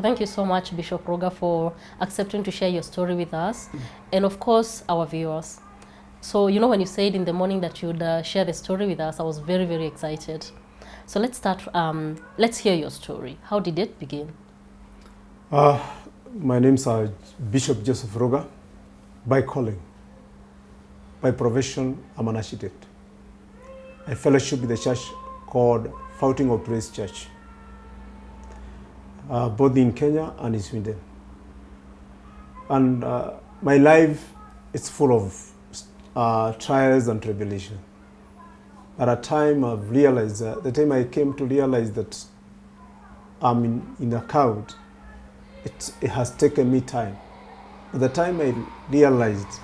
Thank you so much, Bishop Ruga, for accepting to share your story with us, and of course, our viewers. So, when you said in the morning that you'd share the story with us, I was very, very excited. So let's start, let's hear your story. How did it begin? My name's Bishop Joseph Ruga, by calling. By profession, I'm an architect. I fellowship with a church called Fountain of Praise Church, both in Kenya and in Sweden. And my life is full of trials and tribulation. At a time I've realized, the time I came to realize that I'm in a cloud, it has taken me time. But the time I realized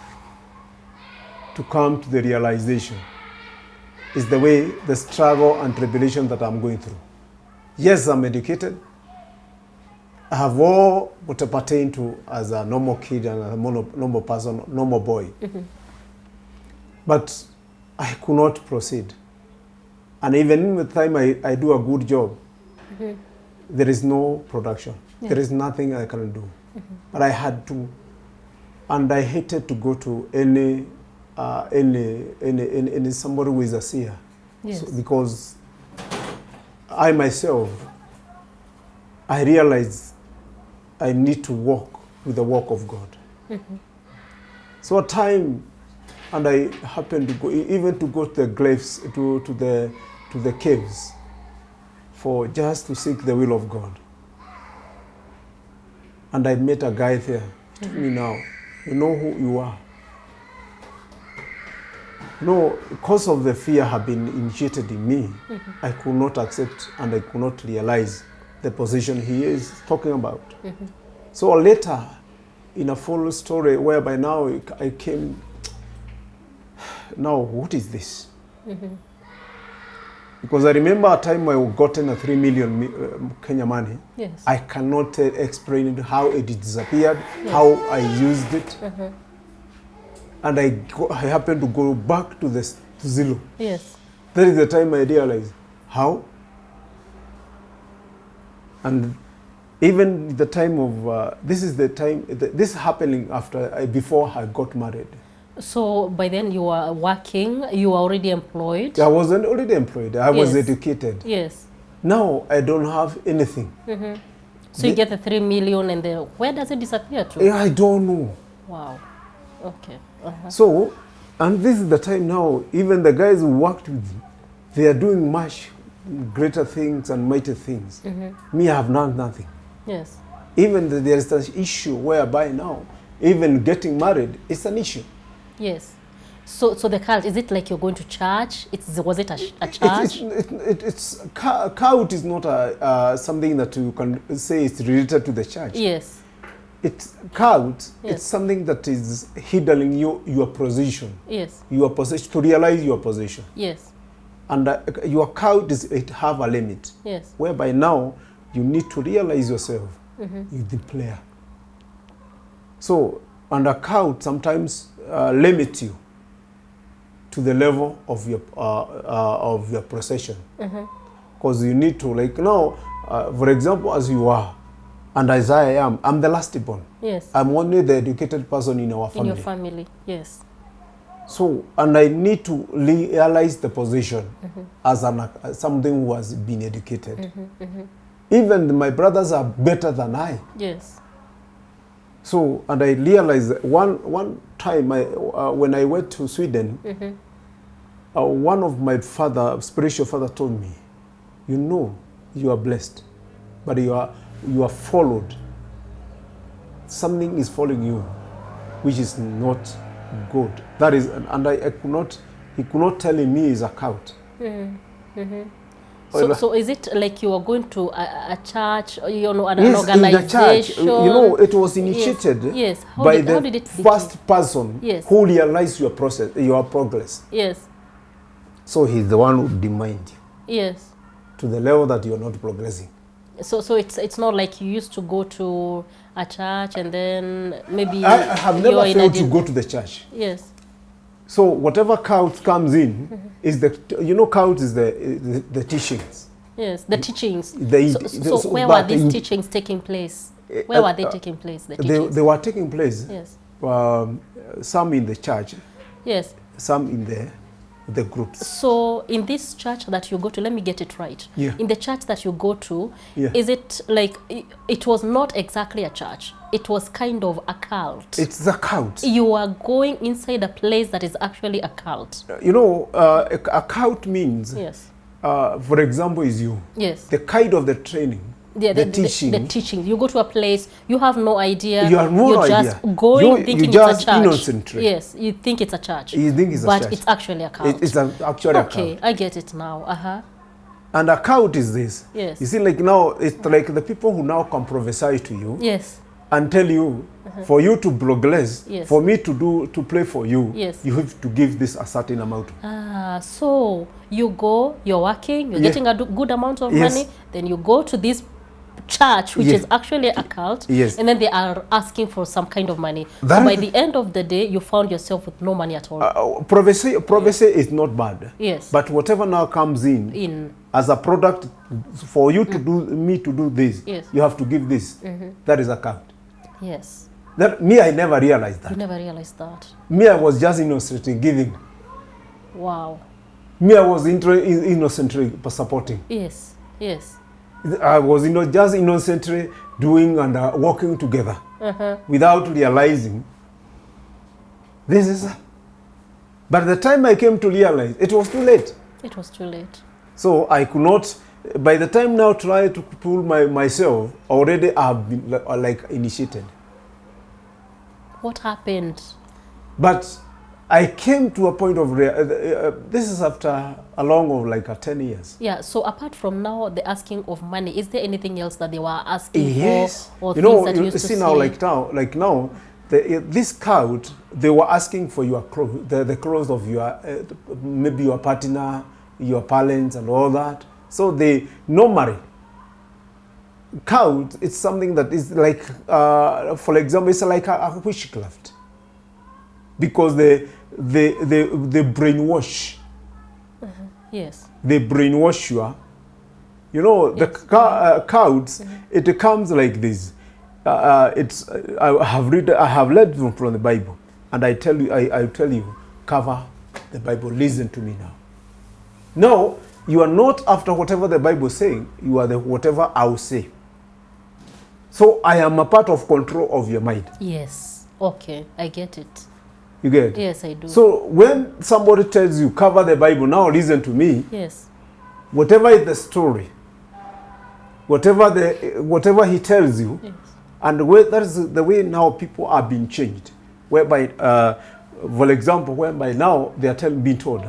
to come to the realization is the way, the struggle and tribulation that I'm going through. Yes, I'm educated. I have all what I pertain to as a normal kid and a normal person, normal boy. Mm-hmm. But I could not proceed. And even in the time I do a good job, mm-hmm. there is no production. Yeah. There is nothing I can do. Mm-hmm. But I had to, and I hated to go to any somebody who is a seer. Yes. So, because I myself, I realized I need to walk with the work of God. Mm-hmm. So at time, and I happened to go, even to go to the graves, to the caves, for just to seek the will of God. And I met a guy there. He told me, now, you know who you are. No, because of the fear have been injected in me, mm-hmm. I could not accept and I could not realize the position he is talking about. Mm-hmm. So later, in a full story, whereby now I came, now what is this? Mm-hmm. Because I remember a time I gotten a 3 million Kenya money. Yes. I cannot explain how it disappeared, yes. how I used it. Mm-hmm. And I happened to go back to Zulu. Yes. That is the time I realized how. And even the time of, this is the time, this is happening before I got married. So by then you were working, you were already employed? I wasn't already employed, I was educated. Yes. Now I don't have anything. Mm-hmm. So you get the 3 million and then where does it disappear to? I don't know. Wow. Okay. Uh-huh. So, and this is the time now, even the guys who worked with me, they are doing much greater things and mighty things. Mm-hmm. Me, I have done nothing. Yes. Even there is an issue whereby now, even getting married is an issue. Yes. So the cult, is it like you're going to church? Was it a church? Cult is not something that you can say is related to the church. Yes. It's cult. Yes. It's something that is hidden your position. Yes. Your position, to realize your position. Yes. And your cult it have a limit. Yes. Whereby now you need to realize yourself. Mm-hmm. You're the player. So, and a cult sometimes limit you to the level of your procession. Because you need to, like now, for example, as you are, and as I am, I'm the last born. Yes. I'm only the educated person in our family. In your family, yes. So, and I need to realize the position as something who has been educated. Even my brothers are better than I. Yes. So, and I realized one time when I went to Sweden, one of my spiritual father told me, you are blessed, but you are followed. Something is following you, which is not good. That is, and he could not tell me is a cult. So is it like you are going to a church, an yes, organization? In the church, it was initiated yes. by the first person yes. who realized your progress. Yes. So he's the one who demined you. Yes. To the level that you're not progressing. So it's not like you used to go to a church and then maybe I have never failed to go to the church. Yes. So whatever cult comes in is cult is the teachings. Yes, the teachings. So where were these teachings taking place? Where were they taking place? The they were taking place. Yes. Some in the church. Yes. Some in the groups. So in this church that you go to, let me get it right. Yeah. In the church that you go to, yeah. is it like, it was not exactly a church. It was kind of a cult. It's a cult. You are going inside a place that is actually a cult. You know, a cult means, yes. For example, is you. Yes. The kind of the training. Yeah, the teaching. The teaching. You go to a place, you have no idea. You have no idea. You're just going thinking just it's a church. Innocently. Yes, you think it's a church. You think it's a church. But it's actually a cult. It's actually a cult. Okay, I get it now. And a cult is this. Yes. You see, like now, it's like the people who now can prophesy to you. Yes. And tell you, for you to progress, yes. for me to play for you, yes. you have to give this a certain amount. So you go, you're working, you're getting a good amount of yes. money, then you go to this church, which is actually a cult, yes. and then they are asking for some kind of money. So by the end of the day, you found yourself with no money at all. Prophecy is not bad. Yes. But whatever now comes in as a product for you to do this, yes. you have to give this. That is a cult. Yes. I never realized that. You never realized that. I was just innocent in giving. Wow. I was innocently supporting. Yes. Yes. I was just innocently doing and working together without realizing this is. But the time I came to realize, it was too late. It was too late. So I could not. By the time now try to pull myself, already I've been like initiated. What happened? But I came to a point of this is after a long of like 10 years. Yeah. So apart from now the asking of money, is there anything else that they were asking yes. for? Or you know, that you see now, like now, this cult, they were asking for your clothes, the clothes of your maybe your partner, your parents, and all that. So they normally cult. It's something that is like, for example, it's like a witchcraft. Because they brainwash. Yes. They brainwash you. You know, yes. The cults, it comes like this. It's I have read from the Bible, and I tell you, cover the Bible. Listen to me now. No, you are not after whatever the Bible is saying. You are the whatever I will say. So I am a part of control of your mind. Yes. Okay, I get it. You get it? Yes, I do. So when somebody tells you, cover the Bible, now listen to me. Yes. Whatever is the story, whatever he tells you, yes. and that is the way now people are being changed. Whereby, for example, whereby now they are being told,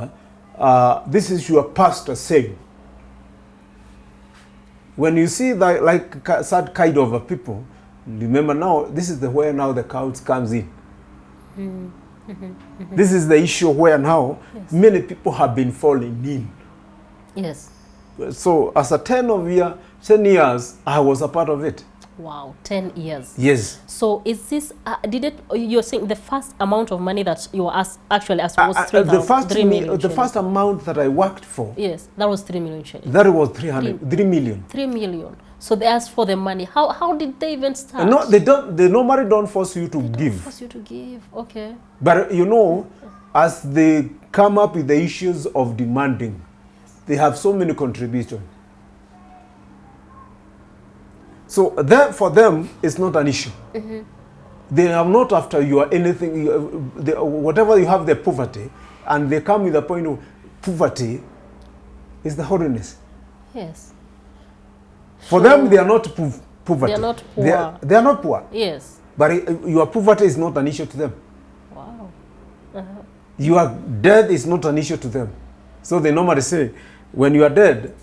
this is your pastor saying. When you see that, like that kind of people, remember now, this is where now the cult comes in. This is the issue where now yes. many people have been falling in. Yes. So as a 10 years, I was a part of it. Wow, 10 years. Yes. So is this, you're saying the first amount of money that you were actually asked was 3 million? The first amount that I worked for. Yes, that was 3 million shillings. That was 3 million. 3 million. So they asked for the money. How did they even start? No, they don't. They normally don't force you to give. Don't force you to give. Okay. But you know, as they come up with the issues of demanding, they have so many contributions. So that for them, it's not an issue. They are not after you or anything. Whatever you have, the poverty, and they come with the point of poverty is the holiness. Yes. For them, they are not poverty. They are not poor. They are not poor. Yes. But your poverty is not an issue to them. Wow. Your death is not an issue to them. So they normally say, when you are dead,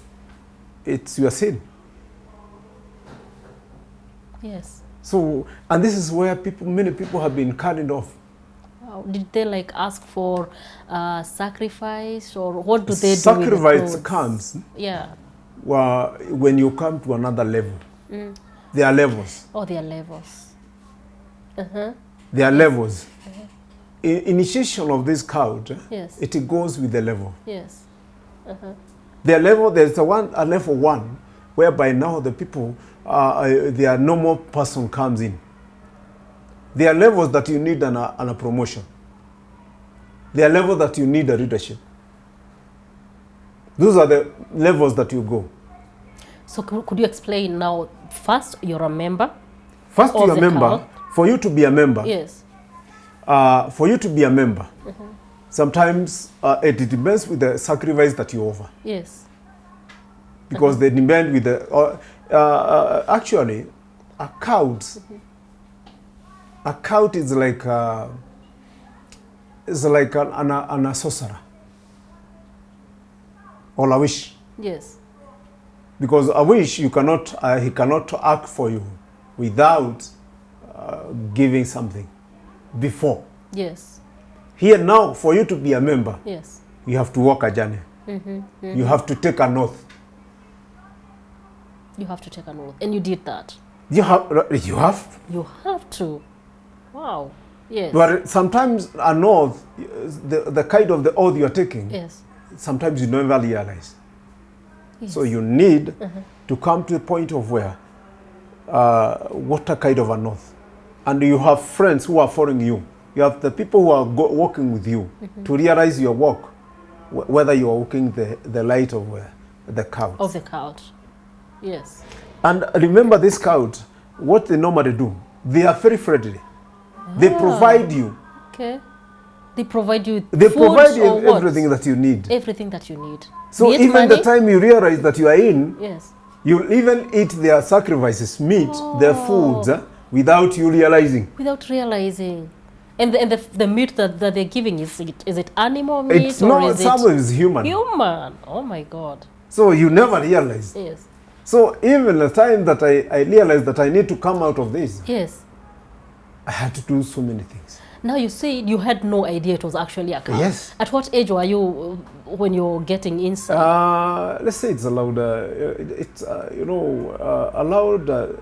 it's your sin. Yes. So, and this is where many people have been carried off. Wow. Did they like ask for sacrifice, or what do they do? Sacrifice comes. Yeah. When you come to another level. There are levels. Oh, there are levels. There are levels. Initiation of this cult, yes. it goes with the level. Yes. There's a level 1, whereby now the people, their normal person comes in. There are levels that you need a promotion. There are levels that you need a leadership. Those are the levels that you go. So could you explain now, first you're a member? First you're a member. For you to be a member. Yes. For you to be a member, sometimes it depends with the sacrifice that you offer. Yes. Because they depend with the, actually, a count is like an sorcerer or a wish. Yes. Because a wish, he cannot act for you without giving something before. Yes. Here now, for you to be a member, yes, you have to walk a journey. You have to take an oath. You have to take an oath, and you did that. You have to. Wow. Yes. But sometimes an oath, the kind of the oath you are taking, yes, sometimes you never realize. Yes. So you need to come to the point of where, what a kind of an oath. And you have friends who are following you. You have the people who are walking with you to realize your walk, whether you are walking the light of the couch. Of the couch. Yes. And remember this couch, what they normally do, they are very friendly. They provide you. Okay. They provide you They food provide you or everything that you need. Everything that you need. So even money? The time you realize that you are in, yes, you'll even eat their sacrifices, meat, their foods, without you realizing. Without realizing. And the meat that they're giving, is it animal meat? It's not, some is human. Human. Oh my God. So you never realize. Yes. So even the time that I realized that I need to come out of this, yes, I had to do so many things. Now you said you had no idea it was actually a car. Yes. At what age were you when you're getting inside? Let's say it's allowed, allowed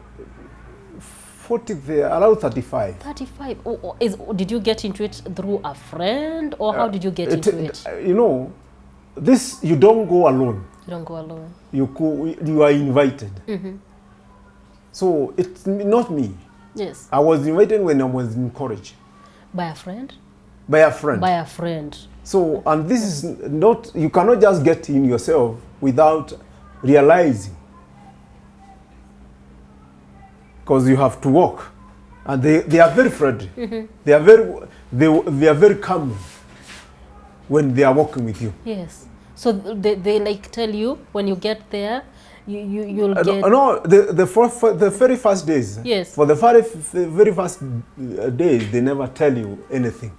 40, allowed 35. 35. Did you get into it through a friend, or how did you get into it? This, you don't go alone. You don't go alone. You are invited. So it's not me. Yes. I was invited when I was in college. By a friend? By a friend. By a friend. So, and this is not, you cannot just get in yourself without realizing. Because you have to walk. And they are very friendly. They are very calm when they are walking with you. Yes. So they like tell you when you get there, you'll get... No, the very first days. Yes. For the very first days, they never tell you anything.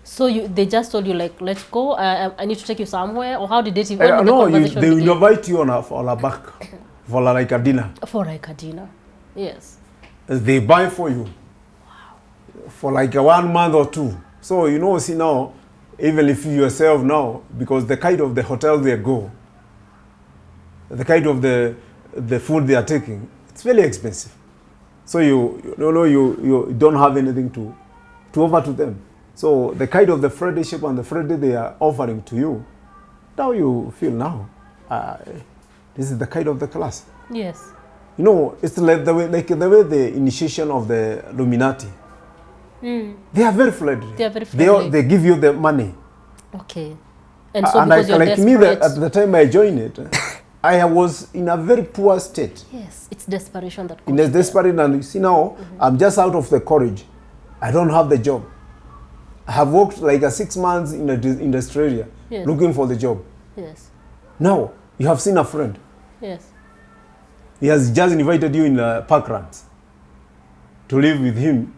So they just told you, like, let's go, I need to take you somewhere? Or how did it even no, they will invite you on a back for like a dinner. For like a dinner, yes. They buy for you. Wow. For like 1 month or 2. So, see now, even if you yourself now, because the kind of the hotel they go, the kind of the food they are taking, it's very expensive. So you don't have anything to offer to them. So the kind of the friendship and the friendship they are offering to you, now you feel now, this is the kind of the class. Yes. It's like the way the initiation of the Illuminati. They are very friendly. They are very friendly. They give you the money. Okay. And so because you're desperate. Me, at the time I joined it, I was in a very poor state. Yes, it's desperation that. In a desperate, and you see now, I'm just out of the college. I don't have the job. I have worked like 6 months in Australia, yes, looking for the job. Yes. Now you have seen a friend. Yes. He has just invited you in Parklands to live with him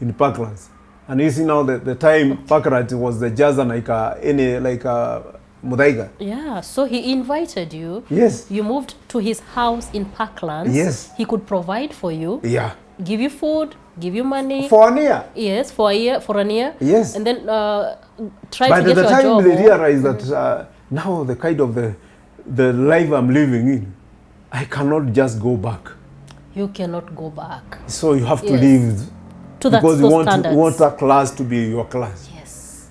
in Parklands, and you see now the time Parklands was the jazz and like Mudaiga. Yeah, so he invited you. Yes. You moved to his house in Parklands. Yes. He could provide for you. Yeah. Give you food, give you money. For an year. Yes, for an year. Yes. And then try to get your job. By the time they realize that now the kind of the life I'm living in, I cannot just go back. You cannot go back. So you have to live to that because standards. You want a class to be your class. Yes.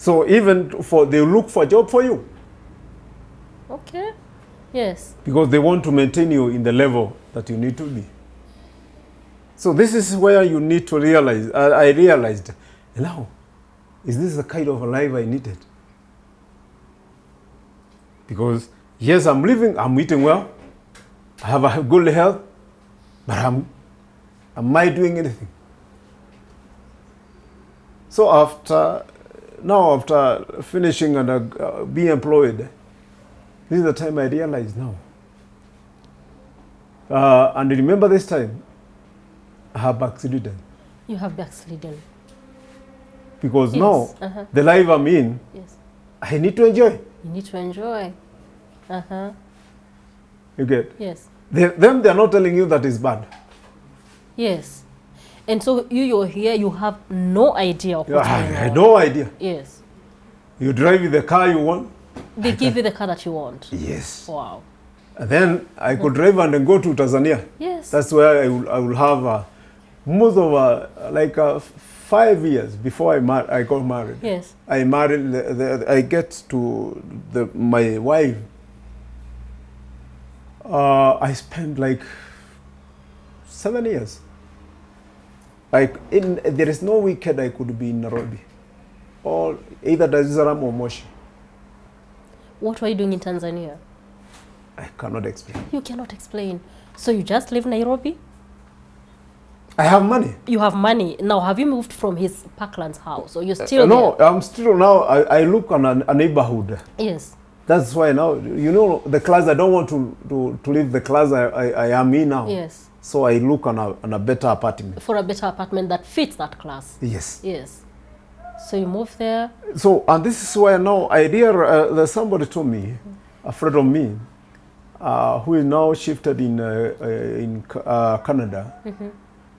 So even they look for a job for you. Okay. Yes. Because they want to maintain you in the level that you need to be. So this is where you need to realize, I realized, now, is this the kind of a life I needed? Because, yes, I'm eating well, I have a good health, but am I doing anything? So after finishing and being employed, this is the time I realized now. And remember this time, I have backslidden. You have backslidden. Because now, the life I'm in, I need to enjoy. You need to enjoy. You get? Yes. They're not telling you that it's bad. Yes. And so you're here, you have no idea of what's going on. I had no idea. Yes. You drive the car you want. They give you the car that you want. Yes. Wow. And then I could drive and then go to Tanzania. Yes. That's where I will have most of 5 years before I got married. Yes. I married. I get to my wife. I spent like 7 years. There is no weekend I could be in Nairobi, or either Dar es Salaam or Moshi. What were you doing in Tanzania? I cannot explain. You cannot explain. So you just live in Nairobi? I have money. You have money. Now, have you moved from his Parkland's house, or you're still no, there? I'm still now. I look on a neighborhood. Yes. That's why now, the class, I don't want to leave the class I am in now. Yes. So I look on a better apartment. For a better apartment that fits that class. Yes. Yes. So you moved there. So, and this is why now there's somebody told me, a friend of me, who is now shifted in Canada.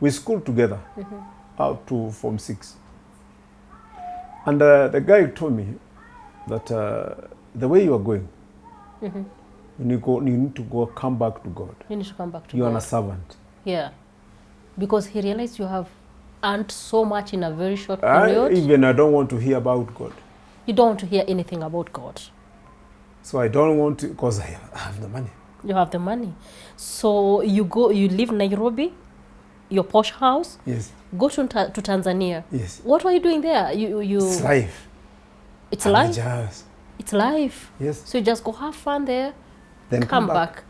We schooled together up to Form 6. And the guy told me that the way you are going, when you need to come back to God. You need to come back to God. You are a servant. Yeah. Because he realized you have earned so much in a very short period. I don't want to hear about God. You don't want to hear anything about God. So I don't want to, because I have the money. You have the money. So you live in Nairobi, your posh house. Yes. Go to Tanzania. Yes. What were you doing there? It's life. It's life? Just. It's life. Yes. So you just go have fun there, then come back.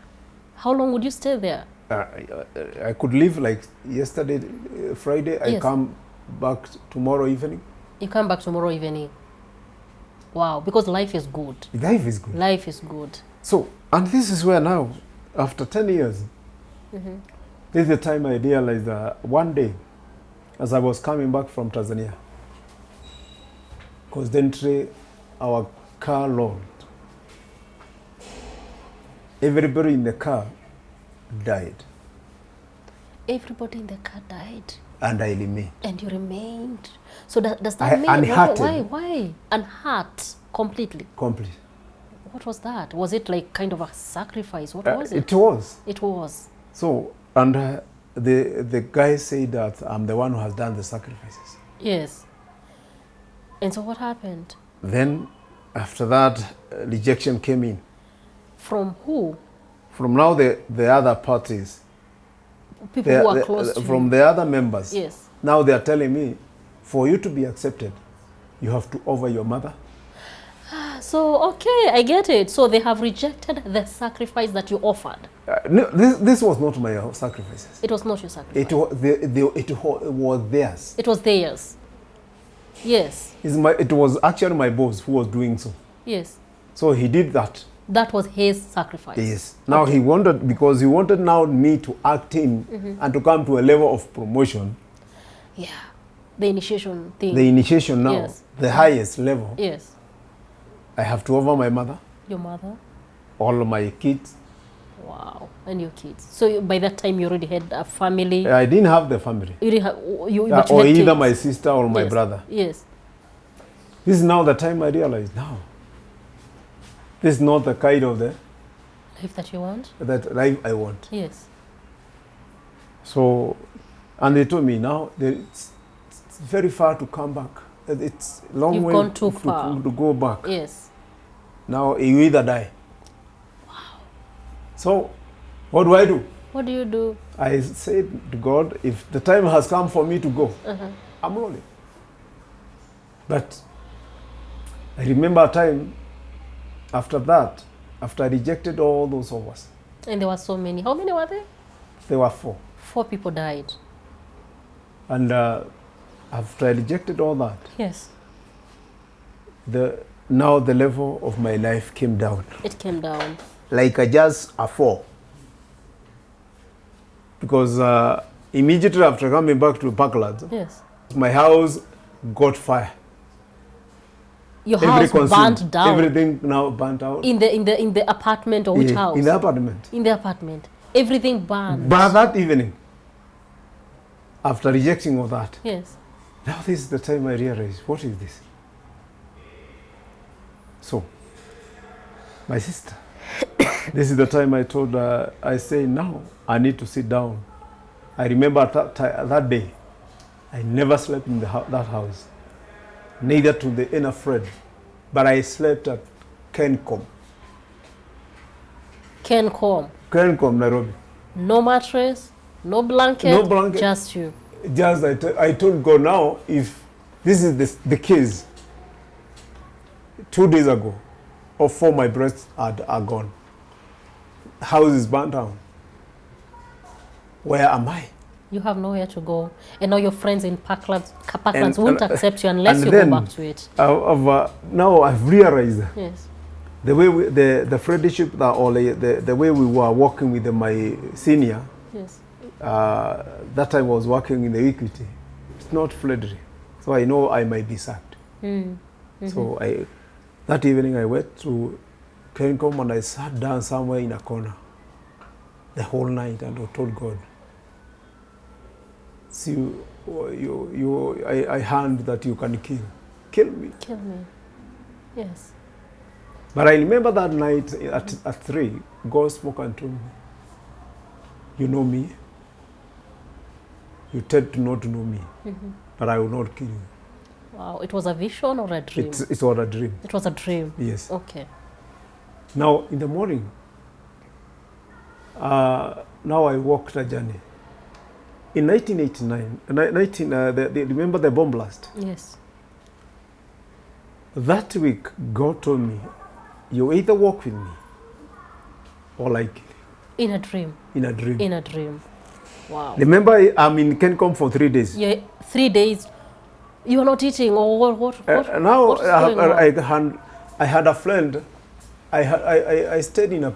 How long would you stay there? I could leave like yesterday, Friday. I come back tomorrow evening. You come back tomorrow evening. Wow, because life is good. Life is good. Life is good. So, and this is where now, after 10 years, this is the time I realized that one day, as I was coming back from Tanzania, coincidentally, our car loaned. Everybody in the car died. Everybody in the car died. And I remained. And you remained. So does that mean... Unhurted. Why? Unhurt completely? Complete. What was that? Was it like kind of a sacrifice? What was it? It was. It was. So, and the guy said that I'm the one who has done the sacrifices. Yes. And so what happened? Then, after that, rejection came in. From who? From now the other parties. People who are close to from you. the other members. Yes. Now they are telling me, for you to be accepted, you have to offer your mother. So, okay, I get it. So they have rejected the sacrifice that you offered. No, this was not my sacrifices. It was not your sacrifice. It was theirs. It was theirs. Yes. It was actually my boss who was doing so. Yes. So he did that. That was his sacrifice. Yes. Now he wanted, because he wanted now me to act in and to come to a level of promotion. Yeah. The initiation thing. The initiation now, yes. The highest level. Yes. I have to offer my mother. Your mother. All of my kids. Wow. And your kids. So by that time you already had a family. I didn't have the family. You didn't have, but you had either kids. My sister or my brother. Yes. This is now the time I realize now. This is not the kind of the life that you want. That life I want. Yes. So, and they told me now it's very far to come back. it's long You've way gone too far. To go back. Yes. Now you either die. Wow. So what do I do? What do you do? I said to God, if the time has come for me to go, I'm rolling. But I remember a time after that, after I rejected all those offers. And there were so many. How many were there? There were 4. 4 people died. And after I rejected all that, yes, now the level of my life came down. It came down. Like just a 4. Because immediately after coming back to Parklands, yes, my house got fire. Your house burnt down. Everything now burnt out. In the apartment, or which house? In the apartment. In the apartment. Everything burned. But that evening, after rejecting all that, yes, now this is the time I realized, what is this? So, my sister, this is the time I told her, I say, now I need to sit down. I remember that day, I never slept in that house, neither to the inner Fred, but I slept at Kencom. Kencom, Nairobi. No mattress, no blanket, just you. Just I told God, now if this is the case, 2 days ago, or 4 my breasts are gone. House is burnt down. Where am I? You have nowhere to go. And now your friends in Parklands won't accept you unless you go back to it. Now I've realized, yes, the way the friendship the way we were working with my senior, yes, that time I was working in the Equity. It's not friendly. So I know I might be sacked. So that evening I went to Kencom and I sat down somewhere in a corner the whole night and I told God, see, I hand that you can kill me. Kill me. Yes. But I remember that night at 3, God spoke and told me, you know me, you tend to not know me, but I will not kill you. Wow, it was a vision or a dream? It was a dream. It was a dream? Yes. Okay. Now, in the morning, now I walked a journey. In 1989, remember the bomb blast? Yes. That week, God told me, you either walk with me or I kill you. In a dream? In a dream. In a dream. Wow. Remember, I'm in Kencom for 3 days. Yeah, 3 days. You are not eating, or what? Now I had a friend. I stayed in a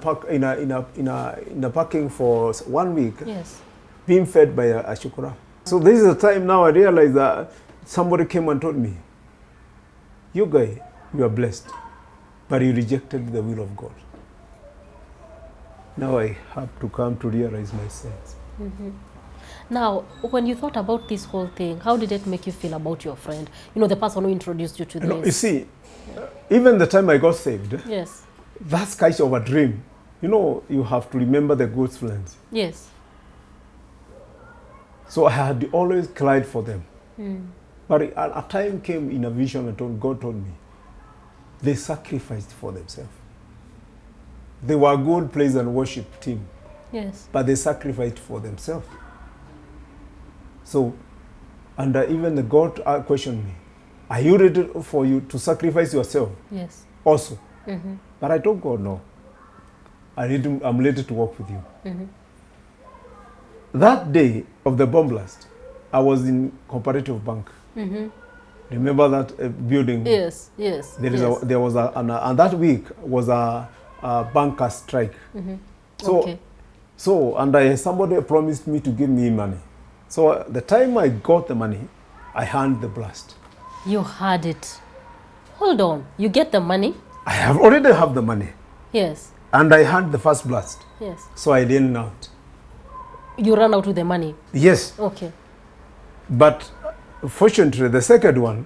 parking for 1 week. Yes. Being fed by a shukura. So this is the time now I realize that somebody came and told me, you guy, you are blessed, but you rejected the will of God. Now I have to come to realize my sins. Now, when you thought about this whole thing, how did it make you feel about your friend? You know, the person who introduced you to this. You see, even the time I got saved, yes, that's kind of a dream. You know, you have to remember the good friends. Yes. So I had always cried for them. But a time came in a vision and God told me, they sacrificed for themselves. They were a good praise and worship team. Yes. But they sacrificed for themselves. So, and even the God questioned me, are you ready for you to sacrifice yourself? Yes. Also. But I told God, no. I'm ready to work with you. That day of the bomb blast, I was in Cooperative Bank. Remember that building? Yes, yes. There was and that week was a banker strike. So somebody promised me to give me money. So the time I got the money, I had the blast. You had it. Hold on, you get the money? I already have the money. Yes. And I had the first blast. Yes. So I ran out. You ran out with the money? Yes. Okay. But fortunately, the second one,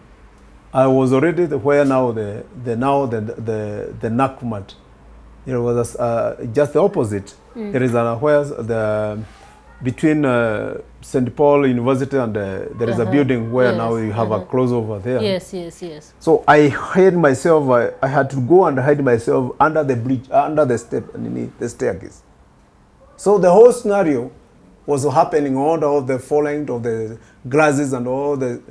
I was already where now the Nakumat. It was just the opposite. There is where between St. Paul University and there is a building where now you have a crossover there. Yes, yes, yes. So I hid myself. I had to go and hide myself under the bridge, under the step, the staircase. So the whole scenario was happening, all the falling of the glasses and all the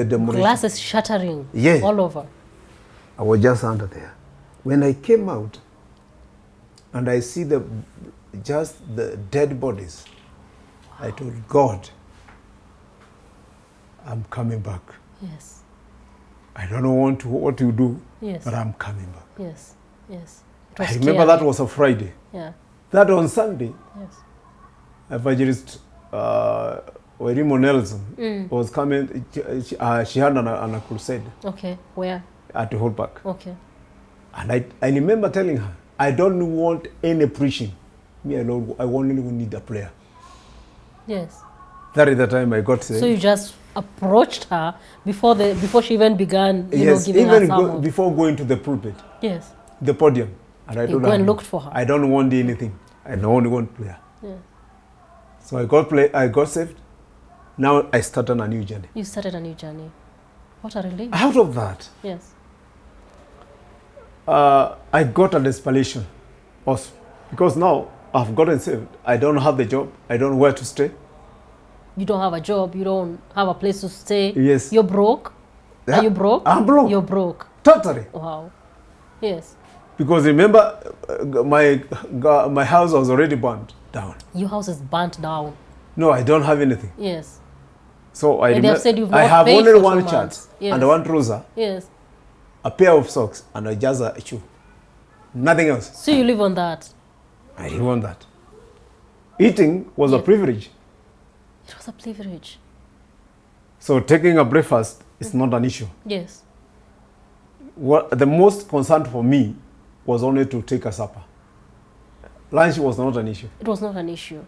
demolition. Glasses shattering all over. I was just under there. When I came out and I see just the dead bodies, I told God, I'm coming back. Yes. I don't know what to do, but I'm coming back. Yes, yes. I remember that was a Friday. Yeah. That on Sunday, evangelist Werimo Nelson was coming. She had a crusade. Okay, where? At the Holpark. Okay. And I remember telling her, I don't want any preaching. Me alone, I only need a prayer. Yes. That is the time I got saved. So you just approached her before she even began, giving her sermon. Before going to the pulpit. Yes. The podium. And I told her, and looked for her. I don't want anything. I only want prayer. Yeah. So I got saved. Now I started a new journey. You started a new journey. What a relief. Out of that, yes, I got a desperation also. Because now I've gotten saved. I don't have the job. I don't know where to stay. You don't have a job. You don't have a place to stay. Yes. You're broke. Yeah. Are you broke? I'm broke. You're broke. Totally. Wow. Yes. Because remember, my house was already burnt down. Your house is burnt down. No, I don't have anything. Yes. So I have said you've not I have paid only for one 2 shirt months. Yes. and one trouser. Yes. A pair of socks and just a shoe. Nothing else. So you live on that? I live on that. Eating was a privilege. It was a privilege. So taking a breakfast is not an issue. Yes. What the most concern for me was only to take a supper. Lunch was not an issue. It was not an issue.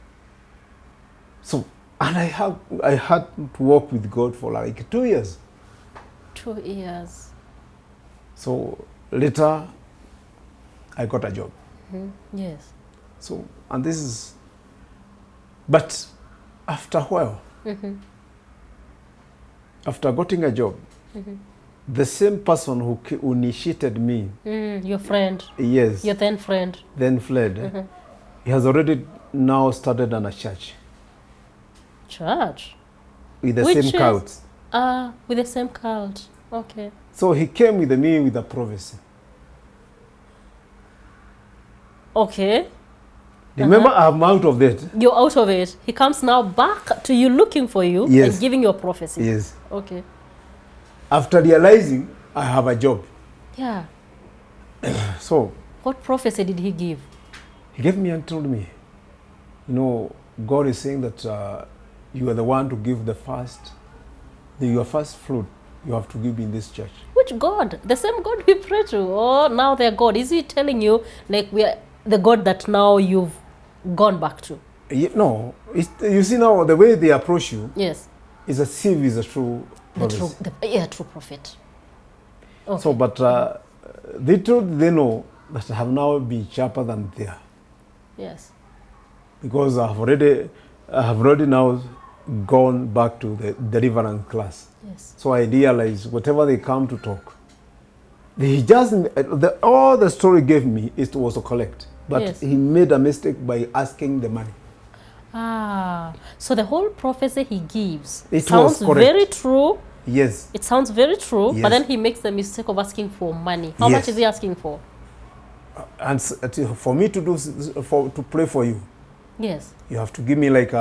So, and I had to work with God for like 2 years. 2 years. So later, I got a job. Yes. So, and this is, but after a while, after getting a job, the same person who initiated me, your friend, yes, your then friend, then fled. He has already now started on a church. Church? With the same cult. With the same cult. Okay. So he came with me with a prophecy. Okay. Remember, I'm out of that. You're out of it. He comes now back to you looking for you and giving you a prophecy. Yes. Okay. After realizing I have a job. Yeah. So. What prophecy did he give? He gave me and told me, God is saying that you are the one to give your first fruit you have to give in this church. Which God? The same God we pray to? Or now their God? Is he telling you like we are the God that now you've gone back to? No. You see now the way they approach you. Yes. Is as if he's a true prophet. True prophet. Okay. So, but they know that I have now been sharper than they are. Yes. Because I have already now gone back to the deliverance class. Yes. So I realize whatever they come to talk, all the story gave me was to collect. But he made a mistake by asking the money. So the whole prophecy he gives sounds very true. Yes. It sounds very true, yes. But then he makes the mistake of asking for money. How much is he asking for? And for me to pray for you. Yes. You have to give me like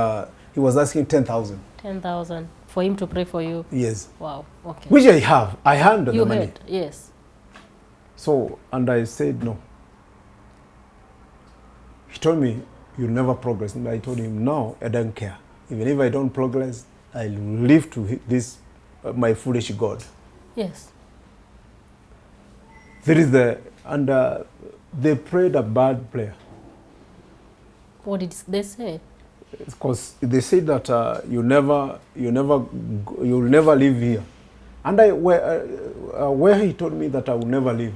he was asking 10,000. 10,000 for him to pray for you. Yes. Wow. Okay. Which I have. I handed the money. Yes. So, and I said no. He told me, you'll never progress. And I told him, no, I don't care. Even if I don't progress, I'll live to this, my foolish God. Yes. There is they prayed a bad prayer. What did they say? Because they said that you'll never live here. And where he told me that I will never live,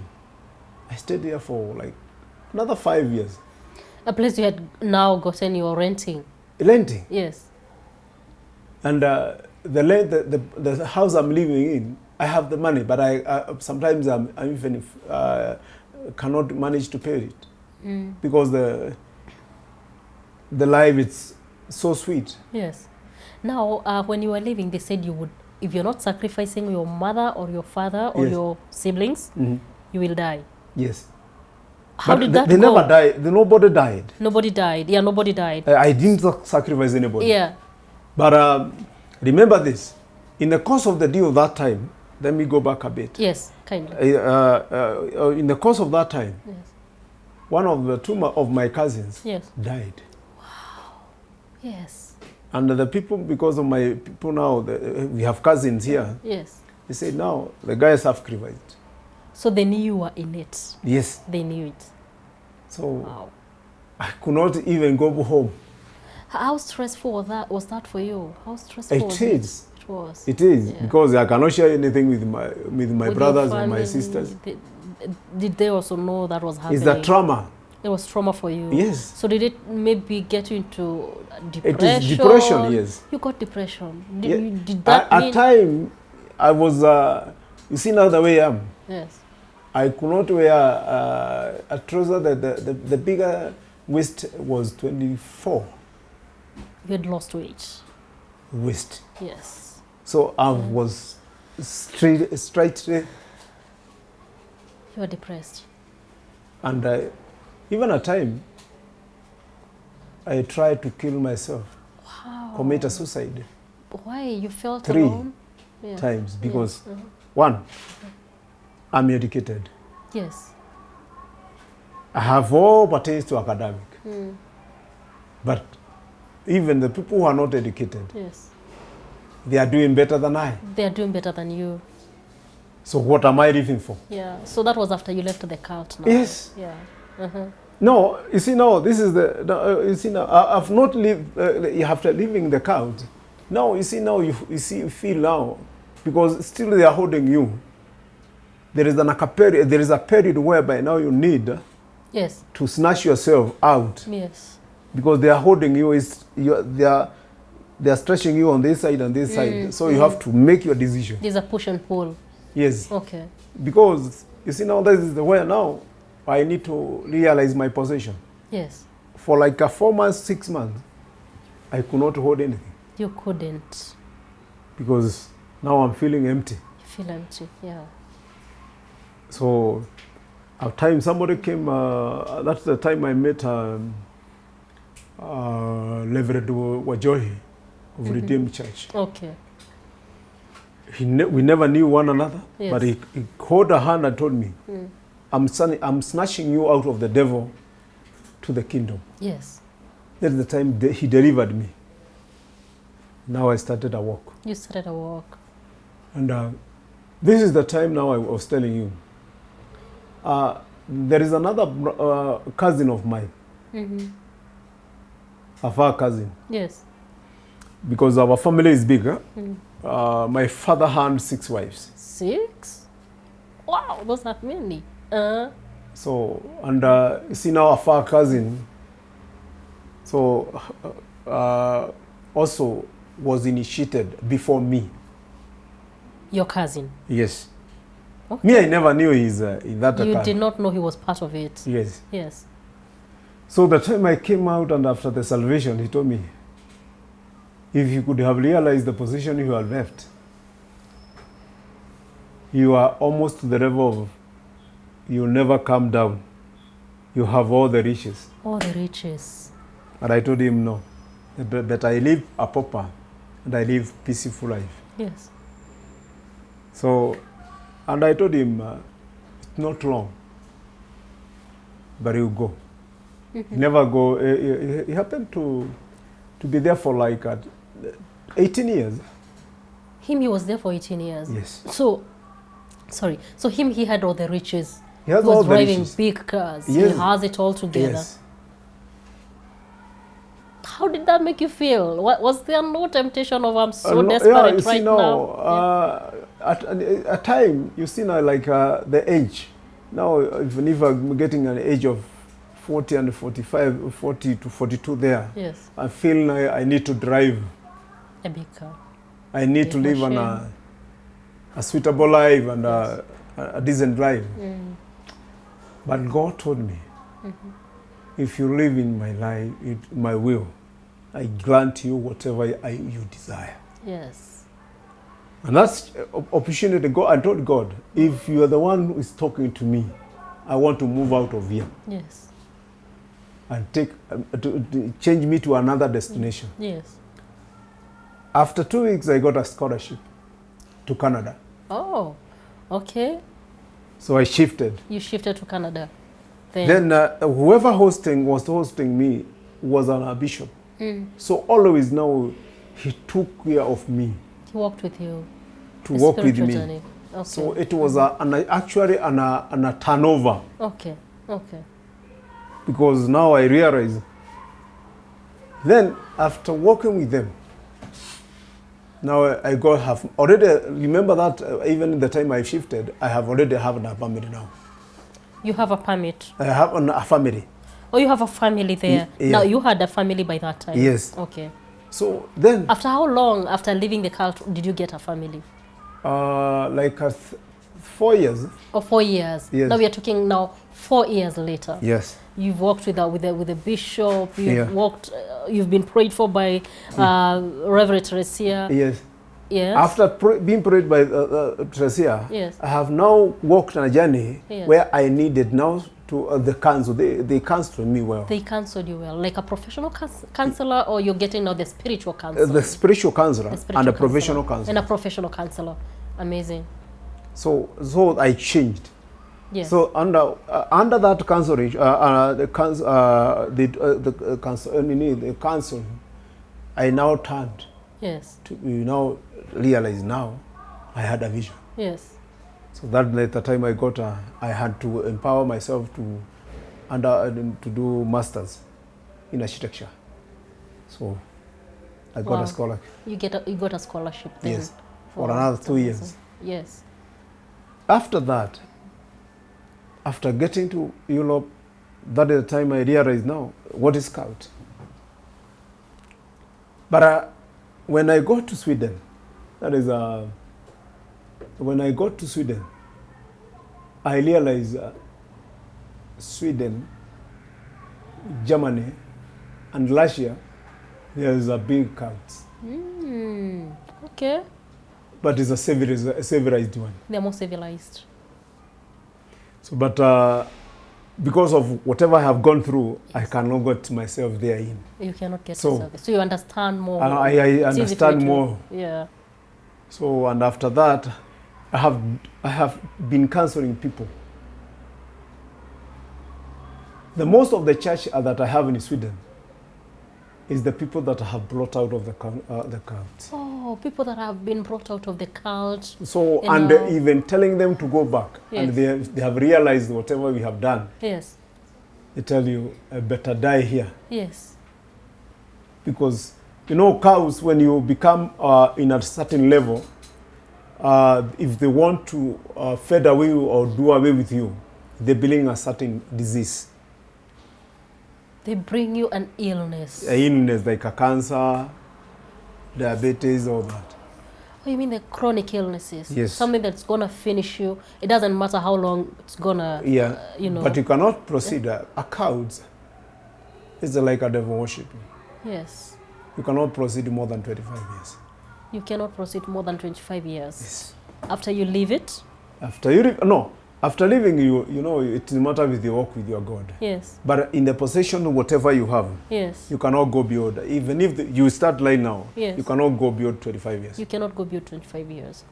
I stayed there for like another 5 years. A place you had now gotten, you're renting. renting. Yes. And the house I'm living in, I have the money, but I sometimes I'm even cannot manage to pay it because the life is so sweet. Yes. Now, when you were living, they said you would, if you're not sacrificing your mother or your father or your siblings, you will die. Yes. How did that they go? never died. Nobody died. Nobody died. Yeah, nobody died. I didn't sacrifice anybody. Yeah. But remember this, in the course of the deal of that time, let me go back a bit. Yes, kindly. In the course of that time, Yes. one of the two of my cousins died. Wow. Yes. And the people, because of my people now, we have cousins here. Yes. They say, now the guy is sacrificed. So they knew you were in it. Yes. They knew it. So wow. I could not even go home. How stressful was that for you? How stressful it is. It was. It is, because I cannot share anything with my brothers and my sisters. Did they also know that was happening? It's the trauma. It was trauma for you? Yes. So did it maybe get you into depression? It is depression, yes. You got depression. Did that mean? At time, I was, you see now the way I am. Yes. I could not wear a trouser. The bigger waist was 24. You had lost weight. Waist. Yes. So I was straight. You were depressed. And even at time, I tried to kill myself. Wow. Commit a suicide. Why? You felt alone? 3 times. Because, one, I'm educated. Yes. I have all pertains to academic. But even the people who are not educated, they are doing better than I. They are doing better than you. So what am I living for? Yeah. So that was after you left the cult now. Yes. Yeah. No, you see now, this is you see now, I've not lived, after leaving the cult. Now, you see now, you feel now, because still they are holding you. There is a period whereby now you need to snatch yourself out. Yes. Because they are holding you, they are stretching you on this side and this side. So you have to make your decision. There's a push and pull. Yes. Okay. Because you see now, this is the way now I need to realize my position. Yes. For like 4 months, 6 months, I could not hold anything. You couldn't. Because now I'm feeling empty. You feel empty, yeah. So at time somebody came, that's the time I met Reverend Wajohi of Redeemed Church. Okay. We never knew one another, but he called a hand and told me, I'm snatching you out of the devil to the kingdom. Yes. That's the time he delivered me. Now I started a walk. You started a walk. And this is the time now I was telling you. There is another cousin of mine. A far cousin. Yes. Because our family is bigger. My father had 6 wives. 6? Wow, those are many. So, and you see now a far cousin, so also was initiated before me. Your cousin? Yes. Okay. Me, I never knew he's in that account. You did not know he was part of it? Yes. Yes. So the time I came out and after the salvation, he told me, if you could have realized the position you have left, you are almost to the level of, you'll never come down. You have all the riches. All the riches. And I told him, no. But I live a pauper and I live peaceful life. Yes. So, and I told him, it's not long, but he'll go. Never go. He happened to be there for like 18 years. Him, he was there for 18 years? Yes. So, sorry. So him, he had all the riches. He has all the driving riches. Big cars. Yes. He has it all together. Yes. How did that make you feel? Was there no temptation of I'm so desperate right now? At a time, you see now like the age. Now, even if I'm getting an age of 40 and 45, 40 to 42 there. Yes. I feel I need to drive. A big car. I need to live on a suitable life and Yes. a decent life. But God told me, if you live in my life, my will, I grant you whatever you desire. Yes. And that's opportunity. I told God, if you are the one who is talking to me, I want to move out of here. Yes. And to change me to another destination. Yes. After 2 weeks, I got a scholarship to Canada. Oh, okay. So I shifted. You shifted to Canada. Then whoever was hosting me was a bishop. So always now he took care of me. He walked with you. To walk with me. Journey. Okay. So it was actually a turnover. Okay. Okay. Because now I realize. Then after working with them, now I have already, remember that even the time I shifted, I have already have a family now. You have a permit? I have a family. Oh, you have a family there. Yeah. Now, you had a family by that time? Yes. Okay. So then... After how long, after leaving the cult, did you get a family? Like 4 years. Oh, 4 years. Yes. Now we are talking now 4 years later. Yes. You've worked with the bishop. You've worked. You've been prayed for by Reverend Teresia. Yes. Yes. After being prayed by Teresia, yes. I have now walked on a journey where I needed now to the counsel. They counseled me well. They counseled you well, like a professional counselor, or you're getting now the spiritual counselor. The spiritual counselor and a professional counselor. And a professional counselor. Amazing. So I changed. Yes. So under that counseling, the counsel, I now turned. Yes. You now realize now I had a vision. Yes. So that at the time I had to empower myself to do masters in architecture. So I got a scholarship. You got a scholarship then. Yes. For another 2 years. Yes. After that, after getting to Europe, that is the time I realized now what is Scout. But when I got to Sweden, when I got to Sweden, I realized Sweden, Germany, and Russia, there's a big cult. Okay. But it's a civilized one. They're more civilized. So, but because of whatever I have gone through, I cannot get myself there in. You cannot get yourself there. So you understand more. I understand more. Yeah. So, and after that, I have been counseling people. The most of the church that I have in Sweden is the people that I have brought out of the cult. Oh, people that have been brought out of the cult. So, and even telling them to go back. Yes. And they have realized whatever we have done. Yes. They tell you, I better die here. Yes. Because, you know, cows, when you become in a certain level, if they want to fade away or do away with you, they bring a certain disease. They bring you an illness. An illness like a cancer, diabetes, all that. Oh, you mean the chronic illnesses? Yes. Something that's going to finish you. It doesn't matter how long it's going to, you know. But you cannot proceed. A cow is like a devil worshiping. Yes. You cannot proceed more than 25 years. You cannot proceed more than 25 years. Yes. After you leave it? After you leave, no. After leaving, you know, it doesn't matter with your walk with your God. Yes. But in the possession of whatever you have, yes, you cannot go beyond. Even if you start right now, yes, you cannot go beyond 25 years. You cannot go beyond 25 years.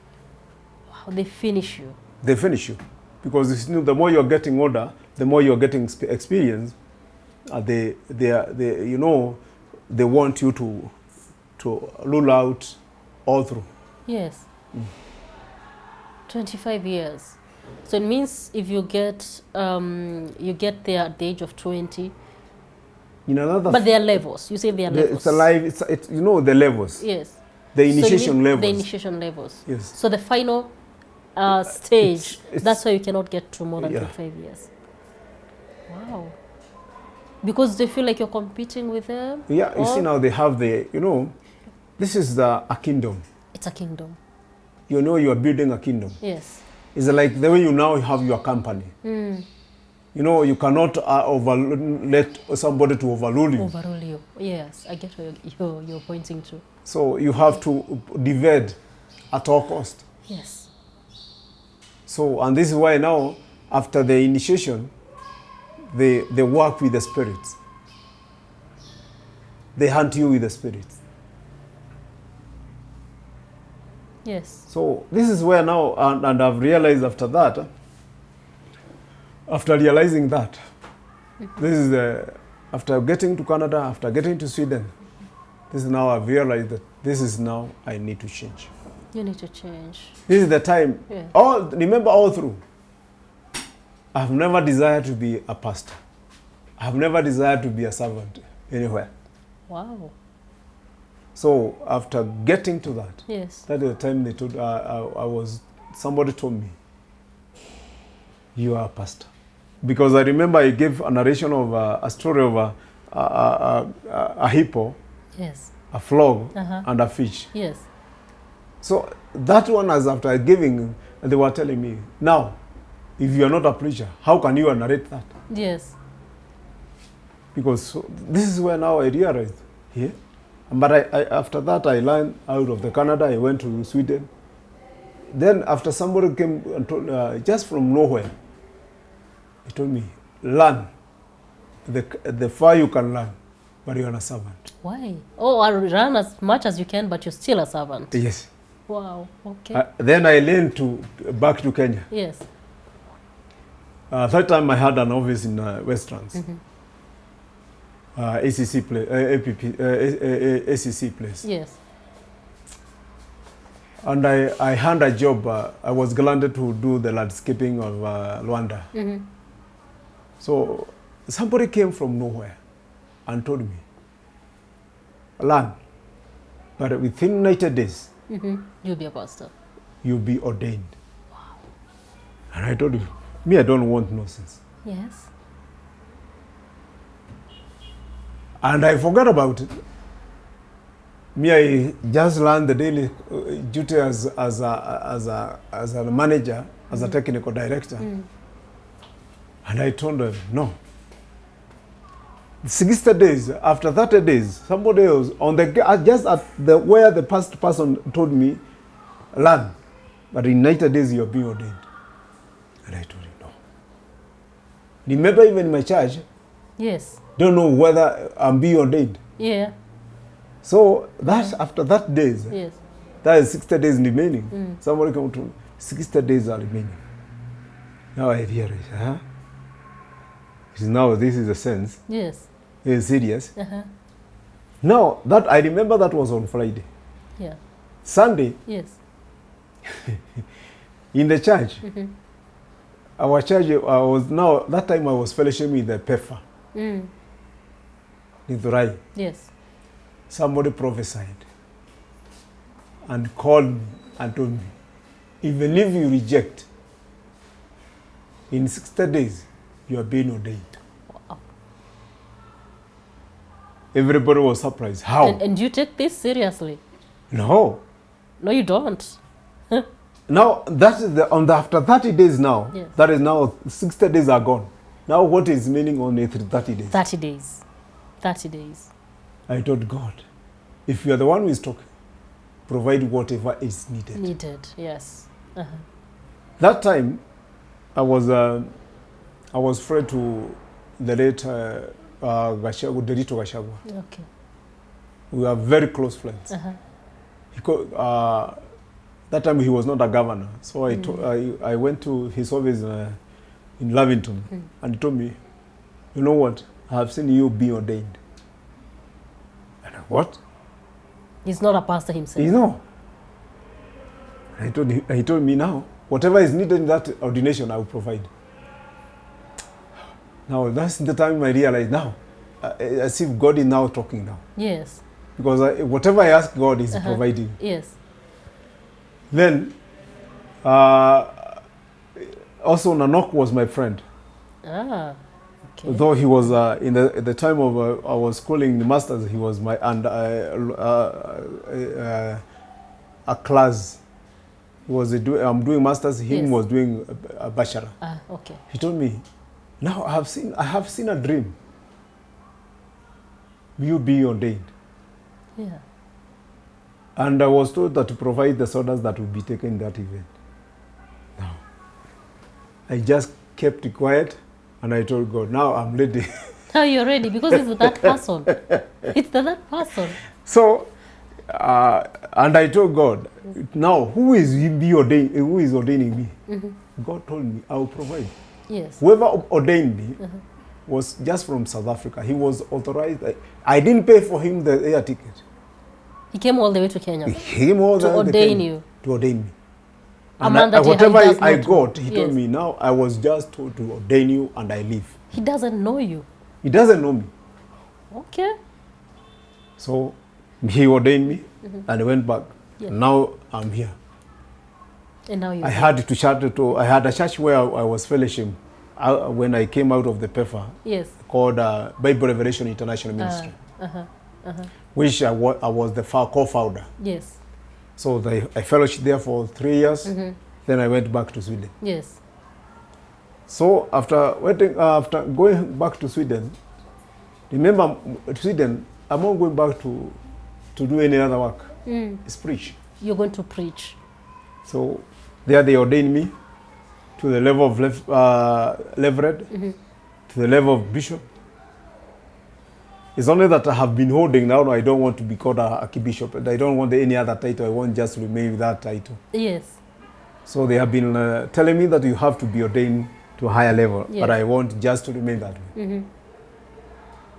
Wow, they finish you. They finish you. Because you know, the more you're getting older, the more you're getting experience. You know, they want you to rule out all through. Yes. 25 years. So it means if you get there at the age of 20. In another. But there are levels. You say there are levels. It's alive. It's you know the levels. Yes. The initiation levels. The initiation levels. Yes. So the final stage. That's why you cannot get to more than 25 years. Wow. Because they feel like you're competing with them? Yeah, you see now they have the, you know, this is a kingdom. It's a kingdom. You know you are building a kingdom. Yes. It's like the way you now have your company. Mm. You know, you cannot let somebody to overrule you. Overrule you. Yes, I get what you're pointing to. So you have to divide at all cost. Yes. So, and this is why now, after the initiation, they work with the spirits. They hunt you with the spirits. Yes. So this is where now, and I've realized after that, after realizing that, this is the, after getting to Canada, after getting to Sweden, this is now I've realized that this is now I need to change. You need to change. This is the time. Yeah. Remember all through, I've never desired to be a pastor. I've never desired to be a servant anywhere. Wow. So after getting to that, yes, that is the time they told, somebody told me, you are a pastor. Because I remember I gave a narration of a story of a hippo, yes, a frog, and a fish. Yes. So that one, as after giving, they were telling me, now, if you are not a preacher, how can you narrate that? Yes. Because this is where now I realized, yeah. But after that, I learned out of the Canada, I went to Sweden. Then after somebody came and told, just from nowhere, he told me, learn. The far you can learn, but you are a servant. Why? Oh, I run as much as you can, but you're still a servant. Yes. Wow, okay. Then I learned back to Kenya. Yes. That time I had an office in Westlands. ACC place, ACC place. Yes. And I had a job. I was granted to do the landscaping of Rwanda. So somebody came from nowhere and told me, learn, but within 90 days, you'll be a pastor. You'll be ordained. Wow. And I told you, me, I don't want nonsense. Yes. And I forgot about it. Me, I just learned the daily duty as a manager, as a technical director. And I told them, no. 60 days, after 30 days, somebody else, just at where the past person told me, learn. But in 90 days, you're being ordained. And I told him, no. Remember, even in my church, yes, don't know whether I'm being ordained. Yeah. So that after that days, yes, that is 60 days remaining. Somebody come to me, 60 days are remaining. Now I realize, now this is a sense. Yes. It's serious. Now that I remember that was on Friday. Yeah. Sunday. Yes. In the church. Our church, that time I was fellowshipping with the PEFA. Nithurai. Yes. Somebody prophesied and called me and told me, even if you reject, in 60 days, you are being ordained. Wow. Everybody was surprised. How? And you take this seriously? No. No, you don't. Now, that is after 30 days now, yes, that is now 60 days are gone. Now what is meaning on 30 days? 30 days. 30 days. I told God, if you are the one who is talking, provide whatever is needed. Needed, yes. That time, I was friend to the late Derito Gachagua. Okay. We were very close friends. That time he was not a governor, so I went to his office in Lavington, and he told me, you know what, I have seen you be ordained. And I, what? He's not a pastor himself. You know. He told me now, whatever is needed in that ordination, I will provide. Now, that's the time I realized now, as if God is now talking now. Yes. Because whatever I ask God is providing. Yes. Then, also Nanok was my friend. Ah. Okay. Although he was in the time of I was schooling the masters, he was my a class. He was I'm doing masters. Him was doing a bachelor. Okay. He told me, now I have seen a dream. You be ordained. Yeah. And I was told that to provide the sodas that would be taken in that event. Now, I just kept quiet and I told God, now I'm ready. Now you're ready because it's that person. It's that person. So, and I told God, now who is ordaining me? God told me, I will provide. Yes. Whoever ordained me was just from South Africa. He was authorized. I didn't pay for him the air ticket. He came all the way to Kenya. He came all the way to ordain you. To ordain me. And whatever I got, he told me, now I was just told to ordain you and I leave. He doesn't know you. He doesn't know me. Okay. So he ordained me and I went back. Yeah. Now I'm here. And now you. I had a church where I was fellowship when I came out of the PEFA. Yes. Called Bible Revelation International Ministry. Which I was the co-founder. Yes. So I fellowship there for 3 years. Then I went back to Sweden. Yes. So after going back to Sweden, remember Sweden, I'm not going back to do any other work. It's preach. You're going to preach. So there they ordained me to the level of Reverend, to the level of bishop. It's only that I have been holding now. I don't want to be called a archbishop. I don't want any other title. I want just to remain with that title. Yes. So they have been telling me that you have to be ordained to a higher level, but I want just to remain that way.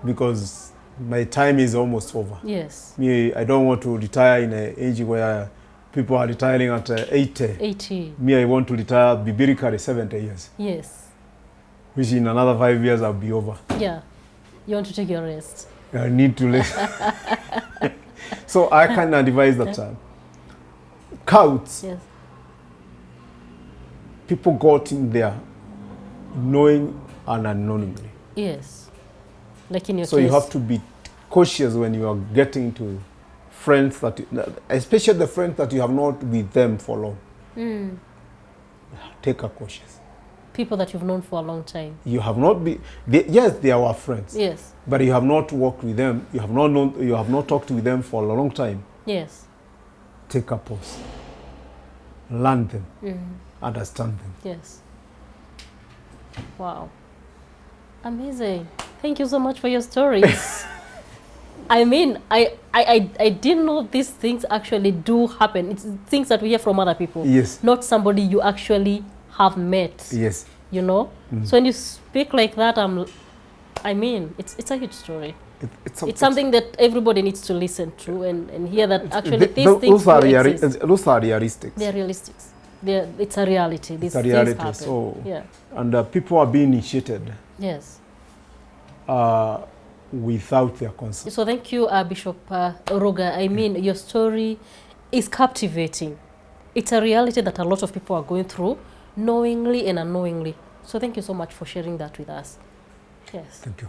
Because my time is almost over. Yes. Me, I don't want to retire in an age where people are retiring at 80. 80. Me, I want to retire biblically 70 years. Yes. Which in another 5 years I'll be over. Yeah. You want to take your rest. I need to rest. So I can advise that cults, yes, people got in there knowing and unknowingly. Yes. Like in your so case. You have to be cautious when you are getting to friends that, especially the friends that you have not with them for long. Take a cautious. People that you've known for a long time. You have not been, yes, they are our friends. Yes. But you have not worked with them. You have not talked with them for a long time. Yes. Take a pause. Learn them. Understand them. Yes. Wow. Amazing. Thank you so much for your stories. I mean, I didn't know these things actually do happen. It's things that we hear from other people. Yes. Not somebody you actually have met. Yes. You know? So when you speak like that, I mean, it's a huge story. It's something that everybody needs to listen to and hear that actually these things exist. Those are realistic. They're realistic. It's a reality. These it's a reality. Things happen. So, yeah. And people are being initiated. Yes. Without their consent. So thank you, Bishop Ruga. I mean, your story is captivating. It's a reality that a lot of people are going through, knowingly and unknowingly. So thank you so much for sharing that with us. Yes. Thank you.